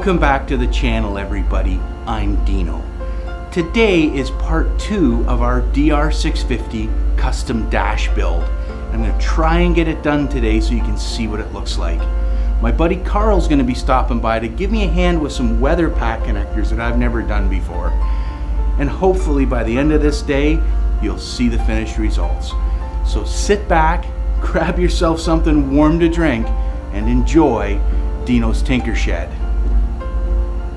Welcome back to the channel, everybody. I'm Dino. Today is part 2 of our DR650 custom dash build. I'm going to try and get it done today so you can see what it looks like. My buddy Karl's going to be stopping by to give me a hand with some weather pack connectors that I've never done before. And hopefully by the end of this day, you'll see the finished results. So sit back, grab yourself something warm to drink, and enjoy Dino's Tinker Shed.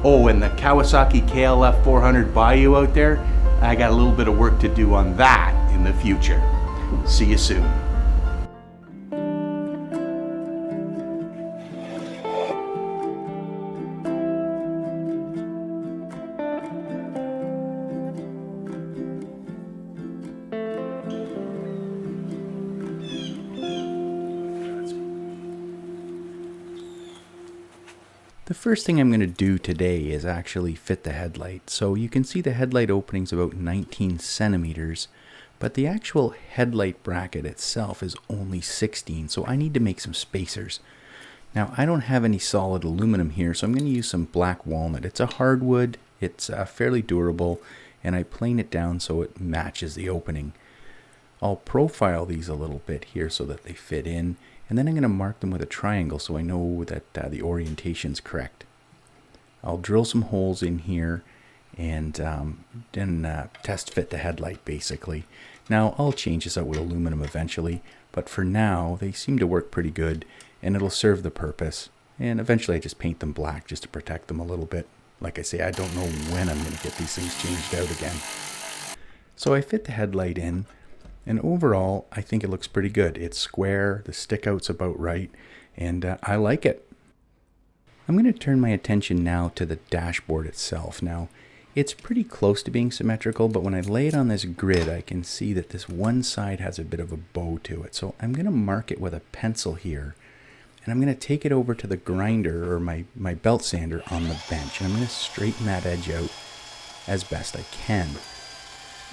Oh, and the Kawasaki KLF 400 Bayou out there, I got a little bit of work to do on that in the future. See you soon. The first thing I'm going to do today is actually fit the headlight. So you can see the headlight opening's about 19 centimeters, but the actual headlight bracket itself is only 16, so I need to make some spacers. Now I don't have any solid aluminum here, so I'm going to use some black walnut. It's a hardwood, it's fairly durable, and I plane it down so it matches the opening. I'll profile these a little bit here so that they fit in, and then I'm going to mark them with a triangle so I know that the orientation's correct. I'll drill some holes in here and then test fit the headlight basically. Now I'll change this out with aluminum eventually, but for now they seem to work pretty good and it'll serve the purpose. And eventually I just paint them black just to protect them a little bit. Like I say, I don't know when I'm going to get these things changed out again. So I fit the headlight in. And overall, I think it looks pretty good. It's square, the stick out's about right, and I like it. I'm going to turn my attention now to the dashboard itself. Now, it's pretty close to being symmetrical, but when I lay it on this grid, I can see that this one side has a bit of a bow to it. So I'm going to mark it with a pencil here, and I'm going to take it over to the grinder, or my belt sander on the bench, and I'm going to straighten that edge out as best I can.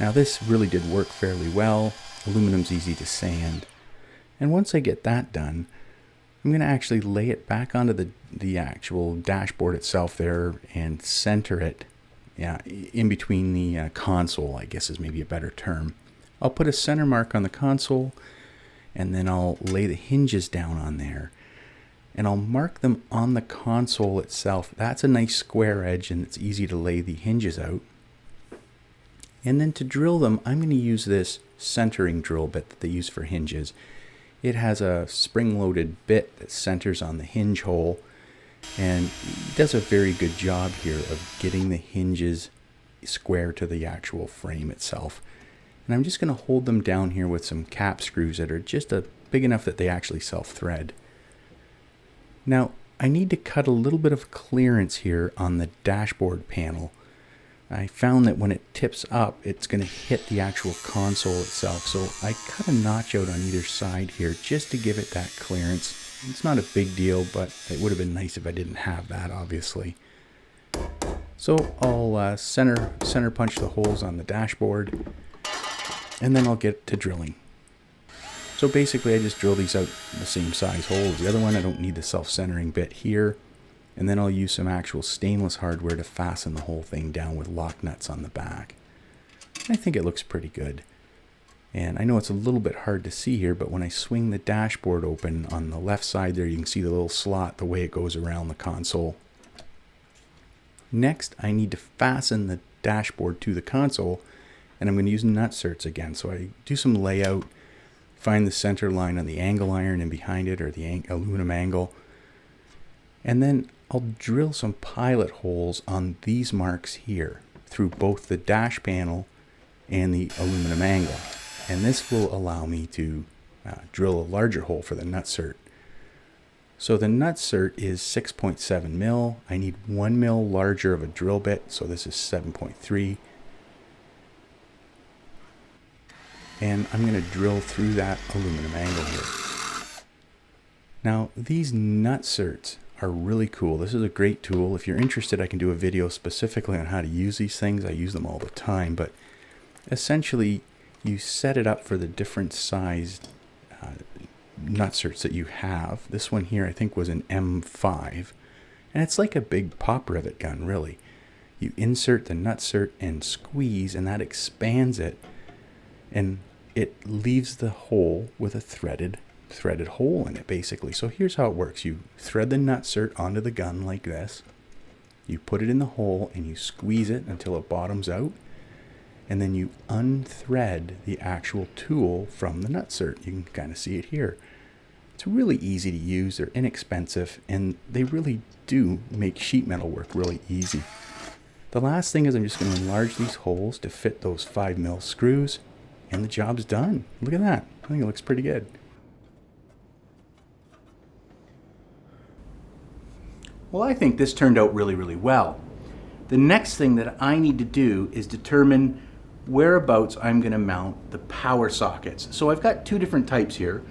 Now this really did work fairly well. Aluminum's easy to sand. And once I get that done, I'm going to actually lay it back onto the actual dashboard itself there and center it in between the console, I guess is maybe a better term. I'll put a center mark on the console and then I'll lay the hinges down on there. And I'll mark them on the console itself. That's a nice square edge and it's easy to lay the hinges out. And then to drill them, I'm going to use this centering drill bit that they use for hinges. It has a spring-loaded bit that centers on the hinge hole, and it does a very good job here of getting the hinges square to the actual frame itself. And I'm just going to hold them down here with some cap screws that are just big enough that they actually self-thread. Now, I need to cut a little bit of clearance here on the dashboard panel. I found that when it tips up, it's going to hit the actual console itself. So I cut a notch out on either side here just to give it that clearance. It's not a big deal, but it would have been nice if I didn't have that, obviously. So I'll center punch the holes on the dashboard, and then I'll get to drilling. So basically I just drill these out the same size hole as the other one. I don't need the self-centering bit here. And then I'll use some actual stainless hardware to fasten the whole thing down with lock nuts on the back. I think it looks pretty good. And I know it's a little bit hard to see here, but when I swing the dashboard open on the left side there, you can see the little slot, the way it goes around the console. Next, I need to fasten the dashboard to the console, and I'm going to use nutserts again. So I do some layout, find the center line on the angle iron and behind it, or the aluminum angle. And then I'll drill some pilot holes on these marks here through both the dash panel and the aluminum angle. And this will allow me to drill a larger hole for the nutsert. So the nutsert is 6.7 mil. I need 1 mil larger of a drill bit, so this is 7.3. And I'm going to drill through that aluminum angle here. Now these nutserts are really cool. This is a great tool. If you're interested, I can do a video specifically on how to use these things. I use them all the time, but essentially you set it up for the different sized nutserts that you have. This one here I think was an M5, And it's like a big pop rivet gun, really. You insert the nutsert and squeeze, and that expands it, and it leaves the hole with a threaded hole in it, basically. So here's how it works. You thread the nutsert onto the gun like this. You put it in the hole and you squeeze it until it bottoms out, and then you unthread the actual tool from the nutsert. You can kind of see it here. It's really easy to use, they're inexpensive, and they really do make sheet metal work really easy. The last thing is I'm just going to enlarge these holes to fit those 5mm screws, and the job's done. Look at that. I think it looks pretty good. Well, I think this turned out really, really well. The next thing that I need to do is determine whereabouts I'm going to mount the power sockets. So I've got two different types here.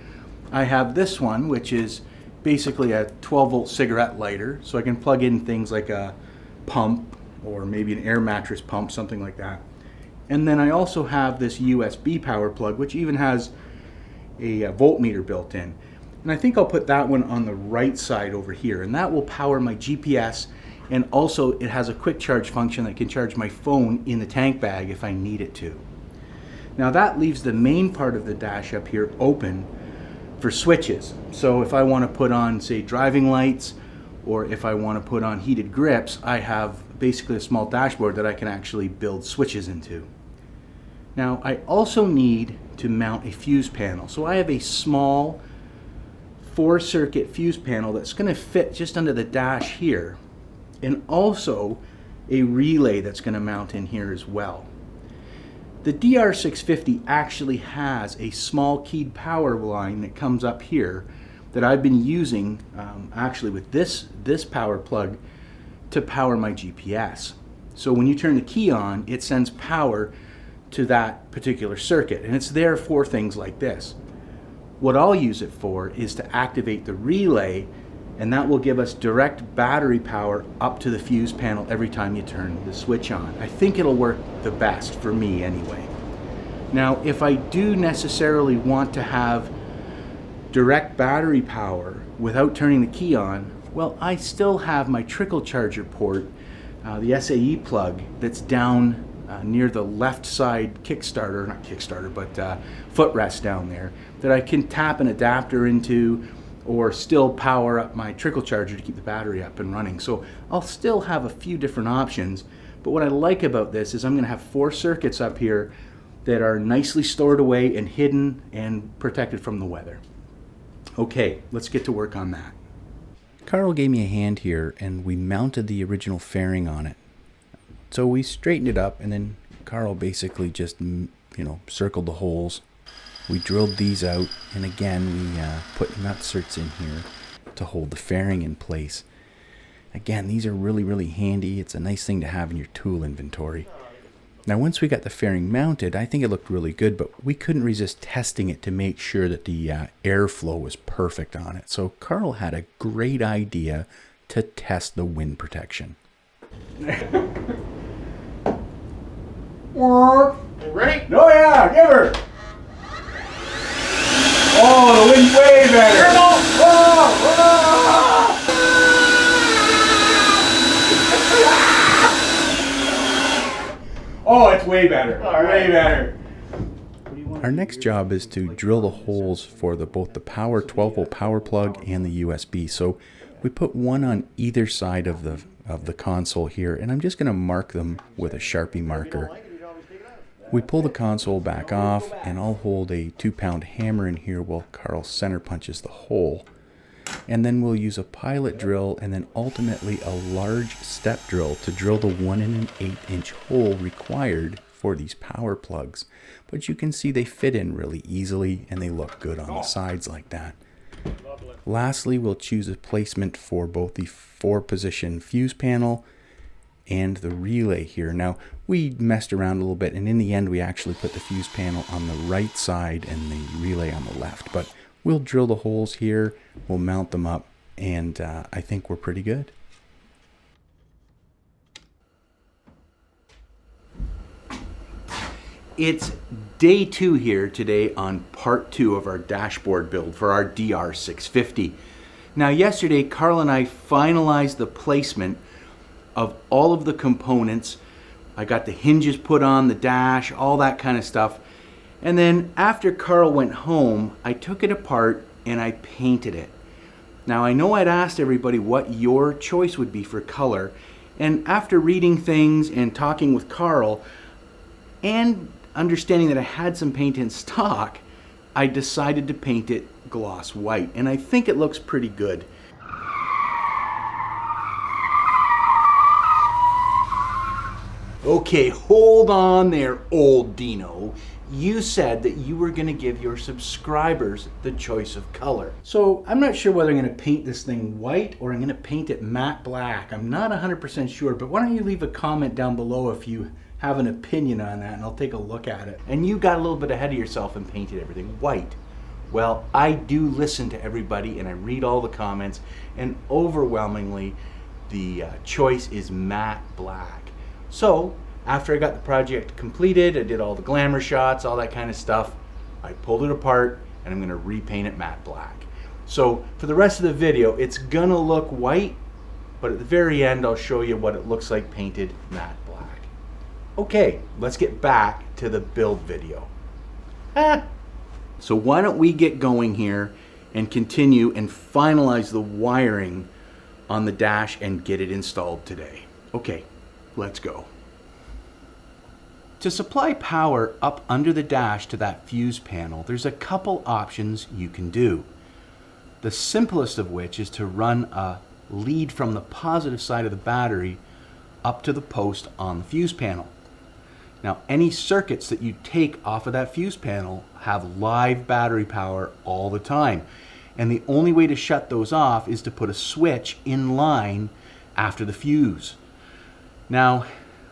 I have this one, which is basically a 12-volt cigarette lighter, so I can plug in things like a pump or maybe an air mattress pump, something like that. And then I also have this USB power plug, which even has a voltmeter built in. And I think I'll put that one on the right side over here, and that will power my GPS, and also it has a quick charge function that can charge my phone in the tank bag if I need it to. Now that leaves the main part of the dash up here open for switches. So if I want to put on, say, driving lights, or if I want to put on heated grips, I have basically a small dashboard that I can actually build switches into. Now I also need to mount a fuse panel. So I have a small 4-circuit fuse panel that's going to fit just under the dash here, and also a relay that's going to mount in here as well. The DR650 actually has a small keyed power line that comes up here that I've been using actually with this power plug to power my GPS. So when you turn the key on, it sends power to that particular circuit, and it's there for things like this. What I'll use it for is to activate the relay, and that will give us direct battery power up to the fuse panel every time you turn the switch on. I think it'll work the best for me anyway. Now, if I do necessarily want to have direct battery power without turning the key on, well, I still have my trickle charger port, the SAE plug, that's down near the left side kickstarter, not kickstarter, but footrest down there, that I can tap an adapter into or still power up my trickle charger to keep the battery up and running. So I'll still have a few different options, but what I like about this is I'm going to have 4 circuits up here that are nicely stored away and hidden and protected from the weather. Okay, let's get to work on that. Karl gave me a hand here, and we mounted the original fairing on it. So we straightened it up, and then Karl basically just, circled the holes. We drilled these out, and again we put nutserts in here to hold the fairing in place. Again, these are really, really handy. It's a nice thing to have in your tool inventory. Now once we got the fairing mounted, I think it looked really good, but we couldn't resist testing it to make sure that the airflow was perfect on it. So Karl had a great idea to test the wind protection. Ready? Oh yeah, give her! Oh, the wind's way better! Oh, it's way better. Right. Way better. Our next job is to drill the holes for both the power 12-volt power plug and the USB. So we put one on either side of the console here, and I'm just going to mark them with a Sharpie marker. We pull the console back off, and I'll hold a 2-pound hammer in here while Karl center punches the hole. And then we'll use a pilot drill and then ultimately a large step drill to drill the 1 1/8-inch hole required for these power plugs. But you can see they fit in really easily, and they look good on the sides like that. Lastly, we'll choose a placement for both the 4-position fuse panel and the relay here. Now, we messed around a little bit, and in the end we actually put the fuse panel on the right side and the relay on the left. But we'll drill the holes here, we'll mount them up, and I think we're pretty good. It's day 2 here today on part 2 of our dashboard build for our DR650. Now yesterday, Karl and I finalized the placement of all of the components. I got the hinges put on, the dash, all that kind of stuff. And then after Karl went home, I took it apart and I painted it. Now I know I'd asked everybody what your choice would be for color, and after reading things and talking with Karl and understanding that I had some paint in stock, I decided to paint it gloss white, and I think it looks pretty good. Okay, hold on there, old Dino. You said that you were going to give your subscribers the choice of color. So I'm not sure whether I'm going to paint this thing white or I'm going to paint it matte black. I'm not 100% sure, but why don't you leave a comment down below if you have an opinion on that, and I'll take a look at it. And you got a little bit ahead of yourself and painted everything white. Well, I do listen to everybody and I read all the comments, and overwhelmingly the choice is matte black. So after I got the project completed, I did all the glamour shots, all that kind of stuff, I pulled it apart and I'm going to repaint it matte black. So for the rest of the video, it's going to look white, but at the very end I'll show you what it looks like painted matte black. Okay, let's get back to the build video. So why don't we get going here and continue and finalize the wiring on the dash and get it installed today. Okay, let's go. To supply power up under the dash to that fuse panel, there's a couple options you can do. The simplest of which is to run a lead from the positive side of the battery up to the post on the fuse panel. Now, any circuits that you take off of that fuse panel have live battery power all the time, and the only way to shut those off is to put a switch in line after the fuse. Now,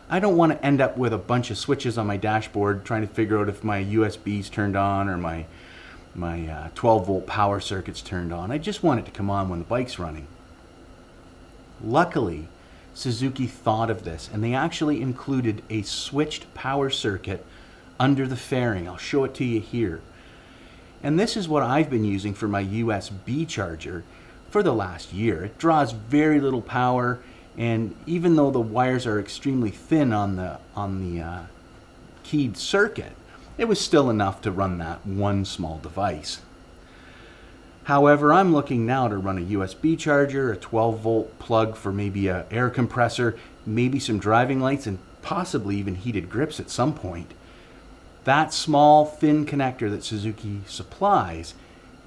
I don't want to end up with a bunch of switches on my dashboard trying to figure out if my USB's turned on or my 12 volt power circuit's turned on. I just want it to come on when the bike's running. Luckily, Suzuki thought of this, and they actually included a switched power circuit under the fairing. I'll show it to you here. And this is what I've been using for my USB charger for the last year. It draws very little power, and even though the wires are extremely thin on the keyed circuit, it was still enough to run that one small device. However, I'm looking now to run a USB charger, a 12 volt plug for maybe an air compressor, maybe some driving lights, and possibly even heated grips at some point. That small thin connector that Suzuki supplies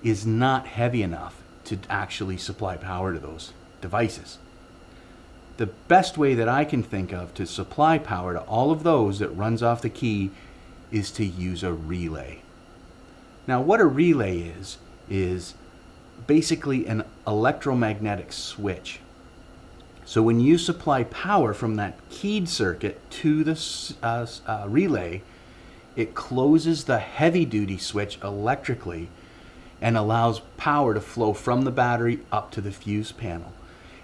is not heavy enough to actually supply power to those devices. The best way that I can think of to supply power to all of those that runs off the key is to use a relay. Now, what a relay is basically an electromagnetic switch. So when you supply power from that keyed circuit to the relay, it closes the heavy-duty switch electrically and allows power to flow from the battery up to the fuse panel.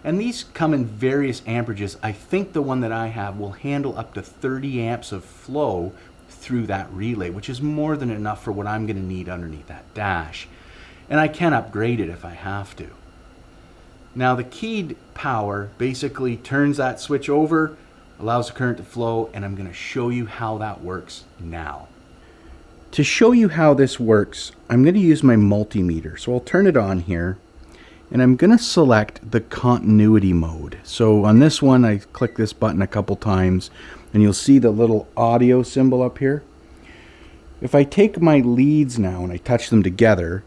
And these come in various amperages. I think the one that I have will handle up to 30 amps of flow through that relay, which is more than enough for what I'm going to need underneath that dash. And I can upgrade it if I have to. Now, the keyed power basically turns that switch over, allows the current to flow, and I'm going to show you how that works now. To show you how this works, I'm going to use my multimeter. So I'll turn it on here, and I'm going to select the continuity mode. So on this one, I click this button a couple times, and you'll see the little audio symbol up here. If I take my leads now and I touch them together,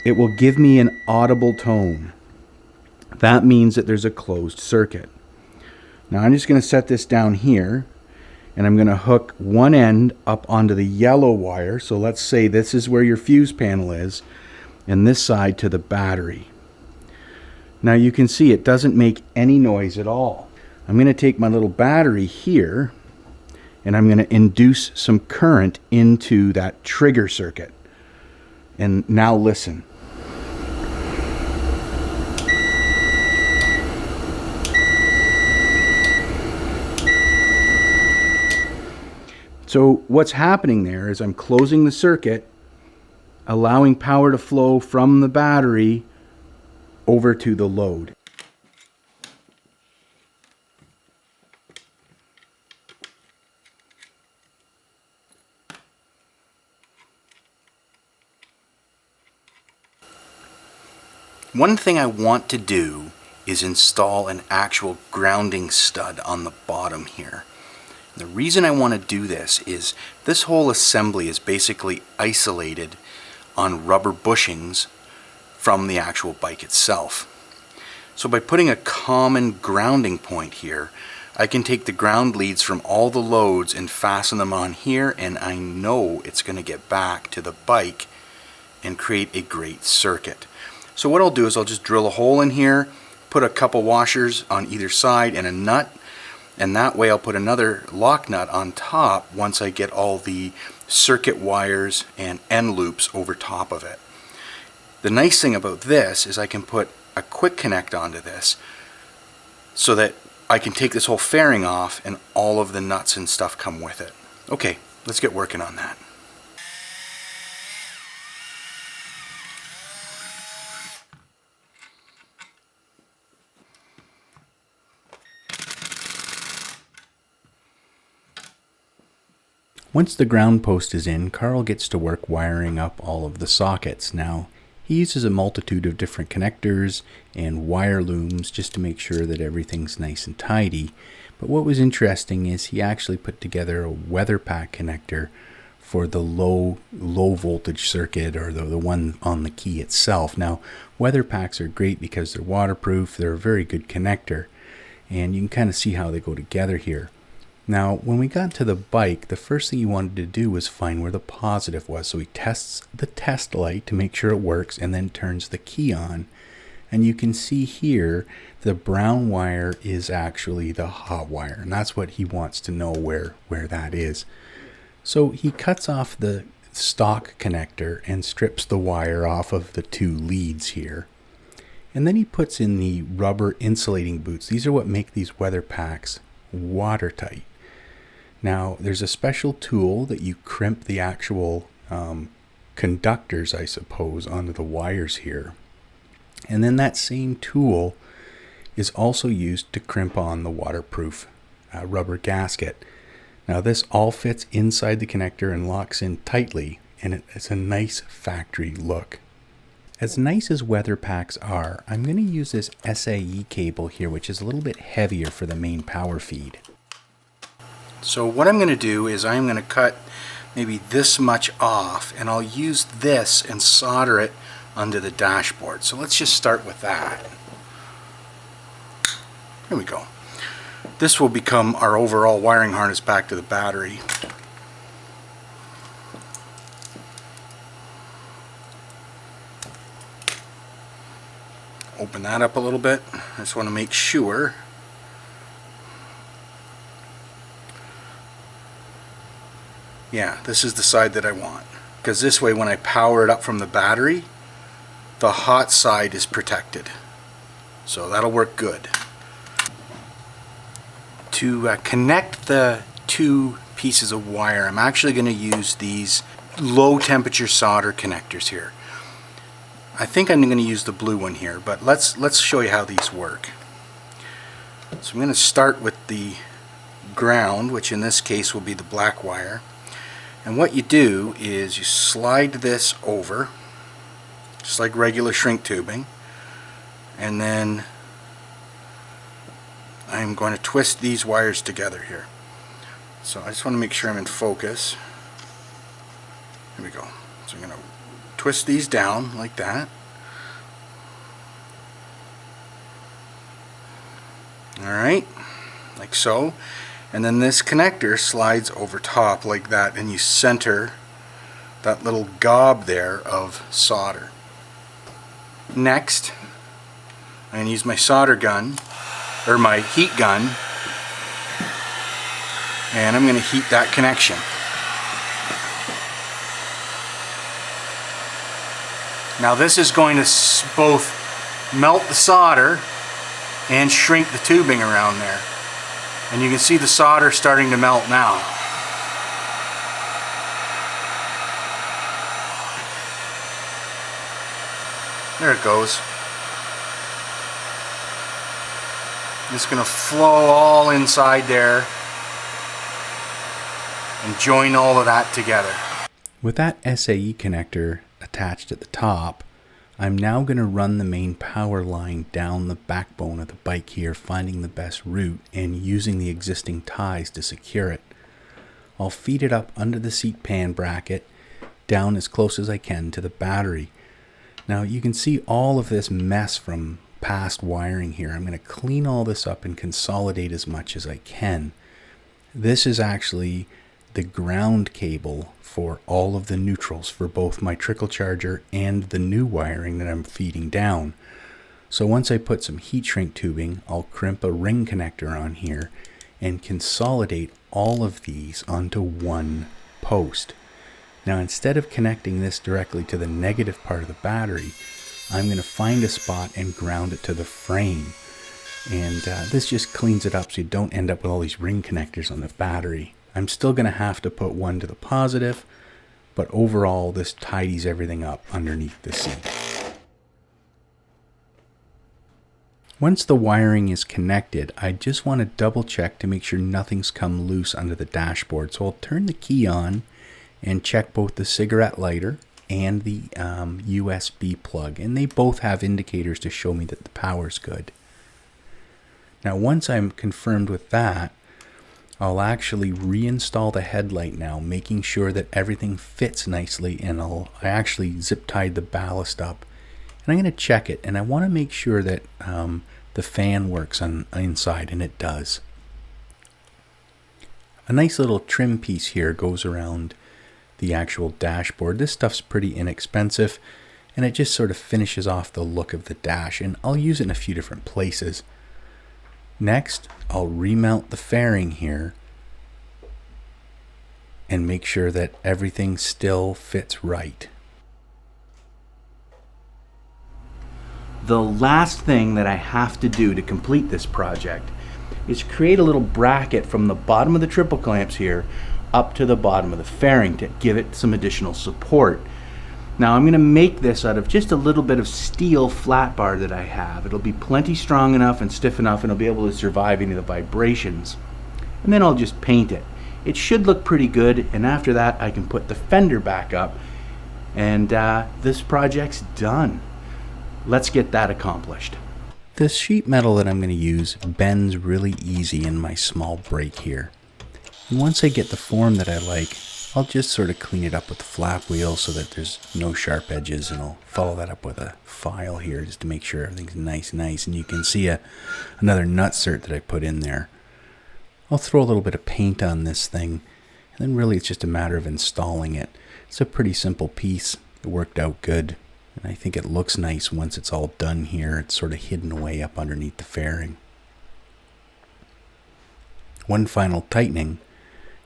it will give me an audible tone. That means that there's a closed circuit. Now I'm just going to set this down here, and I'm going to hook one end up onto the yellow wire. So let's say this is where your fuse panel is, and this side to the battery. Now you can see it doesn't make any noise at all. I'm going to take my little battery here, and I'm going to induce some current into that trigger circuit. And now listen. So what's happening there is I'm closing the circuit, allowing power to flow from the battery over to the load. One thing I want to do is install an actual grounding stud on the bottom here. The reason I want to do this is this whole assembly is basically isolated on rubber bushings from the actual bike itself. So by putting a common grounding point here, I can take the ground leads from all the loads and fasten them on here, and I know it's going to get back to the bike and create a great circuit. So what I'll do is I'll just drill a hole in here, put a couple washers on either side and a nut, and that way I'll put another lock nut on top once I get all the circuit wires and end loops over top of it. The nice thing about this is I can put a quick connect onto this so that I can take this whole fairing off and all of the nuts and stuff come with it. Okay, let's get working on that. Once the ground post is in, Karl gets to work wiring up all of the sockets. Now, he uses a multitude of different connectors and wire looms just to make sure that everything's nice and tidy. But what was interesting is he actually put together a weather pack connector for the low voltage circuit, or the one on the key itself. Now, weather packs are great because they're waterproof, they're a very good connector, and you can kind of see how they go together here. Now, when we got to the bike, the first thing he wanted to do was find where the positive was. So he tests the test light to make sure it works and then turns the key on. And you can see here, the brown wire is actually the hot wire. And that's what he wants to know where that is. So he cuts off the stock connector and strips the wire off of the two leads here. And then he puts in the rubber insulating boots. These are what make these weather packs watertight. Now, there's a special tool that you crimp the actual conductors, I suppose, onto the wires here. And then that same tool is also used to crimp on the waterproof rubber gasket. Now, this all fits inside the connector and locks in tightly, and it's a nice factory look. As nice as weather packs are, I'm going to use this SAE cable here, which is a little bit heavier for the main power feed. So what I'm going to do is I'm going to cut maybe this much off, and I'll use this and solder it onto the dashboard. So let's just start with that. Here we go. This will become our overall wiring harness back to the battery. Open that up a little bit. I just want to make sure. Yeah, this is the side that I want, because this way when I power it up from the battery, the hot side is protected. So that'll work good. To connect the two pieces of wire, I'm actually going to use these low temperature solder connectors here. I think I'm going to use the blue one here, but let's show you how these work. So I'm going to start with the ground, which in this case will be the black wire. And what you do is you slide this over, just like regular shrink tubing, and then I'm going to twist these wires together here. So I just want to make sure I'm in focus. Here we go. So I'm going to twist these down like that. Alright, like so. And then this connector slides over top like that, and you center that little gob there of solder. Next, I'm going to use my solder gun, or my heat gun, and I'm going to heat that connection. Now this is going to both melt the solder and shrink the tubing around there. And you can see the solder starting to melt now. There it goes. It's going to flow all inside there and join all of that together. With that SAE connector attached at the top, I'm now going to run the main power line down the backbone of the bike here, finding the best route and using the existing ties to secure it. I'll feed it up under the seat pan bracket, down as close as I can to the battery. Now you can see all of this mess from past wiring here. I'm going to clean all this up and consolidate as much as I can. This is actually the ground cable for all of the neutrals for both my trickle charger and the new wiring that I'm feeding down. So once I put some heat shrink tubing, I'll crimp a ring connector on here and consolidate all of these onto one post. Now instead of connecting this directly to the negative part of the battery, I'm going to find a spot and ground it to the frame. And this just cleans it up so you don't end up with all these ring connectors on the battery. I'm still going to have to put one to the positive, but overall this tidies everything up underneath the seat. Once the wiring is connected, I just want to double check to make sure nothing's come loose under the dashboard. So I'll turn the key on and check both the cigarette lighter and the USB plug, and they both have indicators to show me that the power's good. Now once I'm confirmed with that, I'll actually reinstall the headlight now, making sure that everything fits nicely, and I actually zip tied the ballast up. And I'm going to check it, and I want to make sure that the fan works on inside, and it does. A nice little trim piece here goes around the actual dashboard. This stuff's pretty inexpensive, and it just sort of finishes off the look of the dash, and I'll use it in a few different places. Next, I'll remount the fairing here and make sure that everything still fits right. The last thing that I have to do to complete this project is create a little bracket from the bottom of the triple clamps here up to the bottom of the fairing to give it some additional support. Now I'm going to make this out of just a little bit of steel flat bar that I have. It'll be plenty strong enough and stiff enough, and it'll be able to survive any of the vibrations. And then I'll just paint it. It should look pretty good, and after that I can put the fender back up, and this project's done. Let's get that accomplished. The sheet metal that I'm going to use bends really easy in my small break here. And once I get the form that I like, I'll just sort of clean it up with the flap wheel so that there's no sharp edges, and I'll follow that up with a file here just to make sure everything's nice. And you can see another nutsert that I put in there. I'll throw a little bit of paint on this thing, and then really it's just a matter of installing it. It's a pretty simple piece. It worked out good, and I think it looks nice once it's all done here. It's sort of hidden away up underneath the fairing. One final tightening.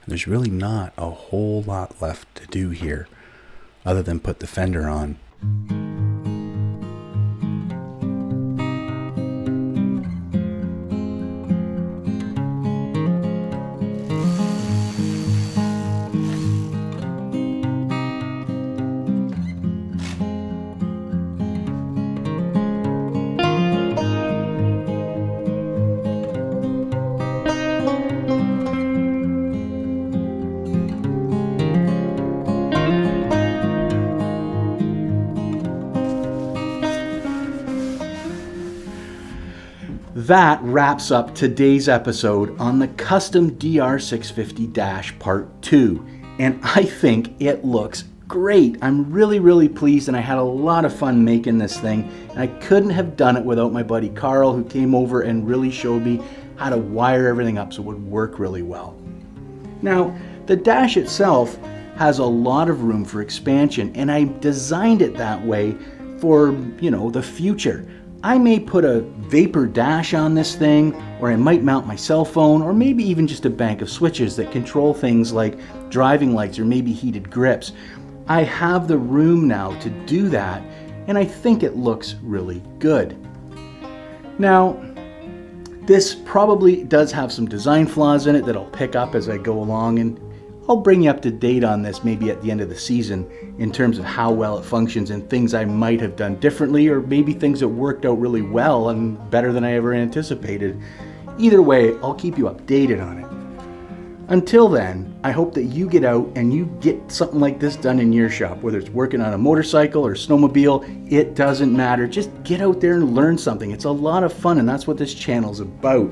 There's really not a whole lot left to do here other than put the fender on. That wraps up today's episode on the custom DR650 Dash Part 2, and I think it looks great. I'm really pleased, and I had a lot of fun making this thing, and I couldn't have done it without my buddy Karl, who came over and really showed me how to wire everything up so it would work really well. Now, the dash itself has a lot of room for expansion, and I designed it that way for, the future. I may put a vapor dash on this thing, or I might mount my cell phone, or maybe even just a bank of switches that control things like driving lights or maybe heated grips. I have the room now to do that, and I think it looks really good. Now, this probably does have some design flaws in it that I'll pick up as I go along, and I'll bring you up to date on this maybe at the end of the season in terms of how well it functions and things I might have done differently, or maybe things that worked out really well and better than I ever anticipated Either way, I'll keep you updated on it. Until then, I hope that you get out and you get something like this done in your shop, whether it's working on a motorcycle or snowmobile, it doesn't matter. Just get out there and learn something. It's a lot of fun, and that's what this channel's about.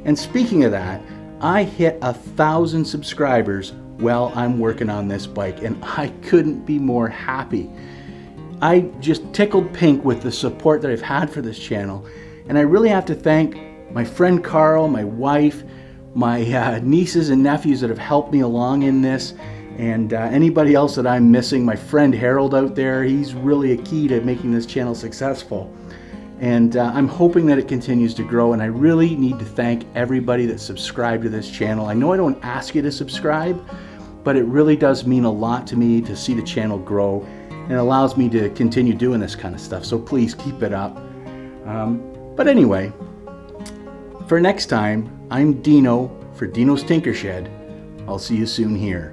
And speaking of that, I hit 1,000 subscribers while I'm working on this bike, and I couldn't be more happy. I just tickled pink with the support that I've had for this channel, and I really have to thank my friend Karl, my wife, my nieces and nephews that have helped me along in this, and anybody else that I'm missing. My friend Harold out there, he's really a key to making this channel successful. And I'm hoping that it continues to grow, and I really need to thank everybody that subscribed to this channel. I know I don't ask you to subscribe, but it really does mean a lot to me to see the channel grow, and it allows me to continue doing this kind of stuff, so please keep it up. But anyway, for next time, I'm Dino for Dino's Tinker Shed. I'll see you soon here.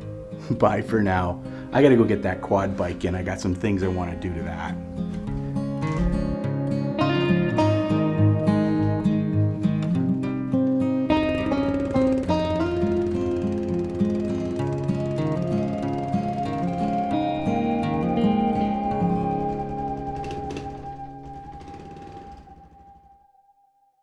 Bye for now. I gotta go get that quad bike in. I got some things I want to do to that.